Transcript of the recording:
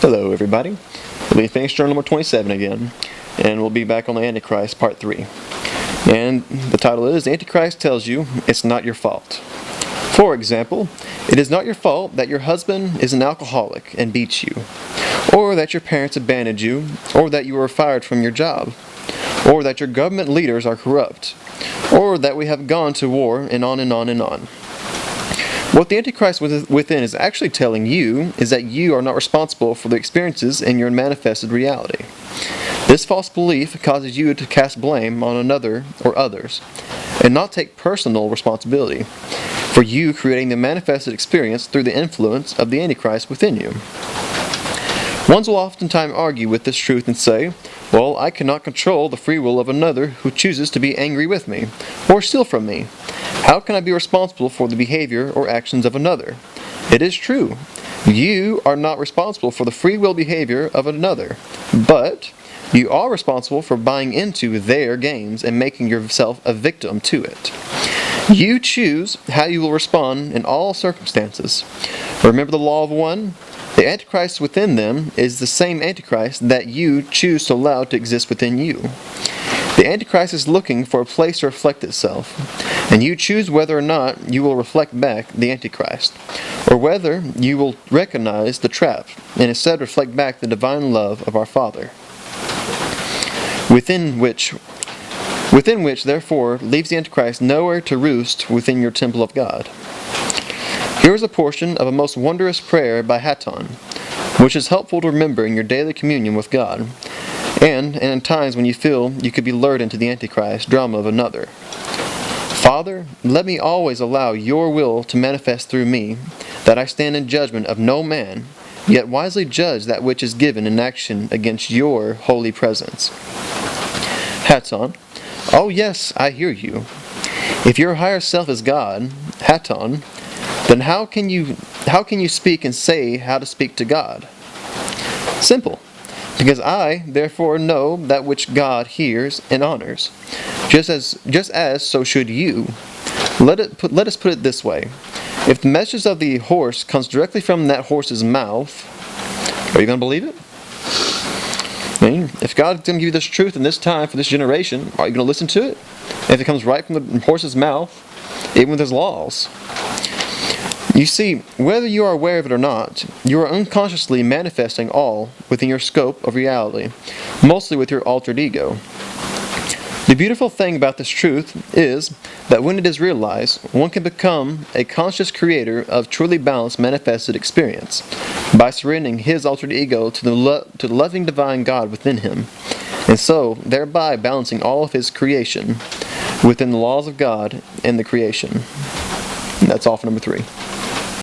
Hello everybody. We finished journal number 27 again, and we'll be back on the Antichrist part 3. And the title is, The Antichrist Tells You It's Not Your Fault. For example, it is not your fault that your husband is an alcoholic and beats you, or that your parents abandoned you, or that you were fired from your job, or that your government leaders are corrupt, or that we have gone to war, and on and on and on. What the Antichrist within is actually telling you is that you are not responsible for the experiences in your manifested reality. This false belief causes you to cast blame on another or others, and not take personal responsibility for you creating the manifested experience through the influence of the Antichrist within you. Ones will oftentimes argue with this truth and say, well, I cannot control the free will of another who chooses to be angry with me, or steal from me. How can I be responsible for the behavior or actions of another? It is true. You are not responsible for the free will behavior of another, but you are responsible for buying into their games and making yourself a victim to it. You choose how you will respond in all circumstances. Remember the law of one? The Antichrist within them is the same Antichrist that you choose to allow to exist within you. The Antichrist is looking for a place to reflect itself, and you choose whether or not you will reflect back the Antichrist, or whether you will recognize the trap and instead reflect back the divine love of our Father, within which therefore leaves the Antichrist nowhere to roost within your temple of God. Here is a portion of a most wondrous prayer by Hatton, which is helpful to remember in your daily communion with God, and in times when you feel you could be lured into the Antichrist drama of another. Father, let me always allow your will to manifest through me, that I stand in judgment of no man, yet wisely judge that which is given in action against your holy presence. Hatton, oh yes, I hear you. If your higher self is God, Hatton, then how can you speak and say how to speak to God? Simple. Because I, therefore, know that which God hears and honors, just as so should you. Let us put it this way: if the message of the horse comes directly from that horse's mouth, are you going to believe it? If God's going to give you this truth in this time for this generation, are you going to listen to it? If it comes right from the horse's mouth, even with his laws. You see, whether you are aware of it or not, you are unconsciously manifesting all within your scope of reality, mostly with your altered ego. The beautiful thing about this truth is that when it is realized, one can become a conscious creator of truly balanced manifested experience by surrendering his altered ego to the loving divine God within him, and so thereby balancing all of his creation within the laws of God and the creation. And that's all for number 3.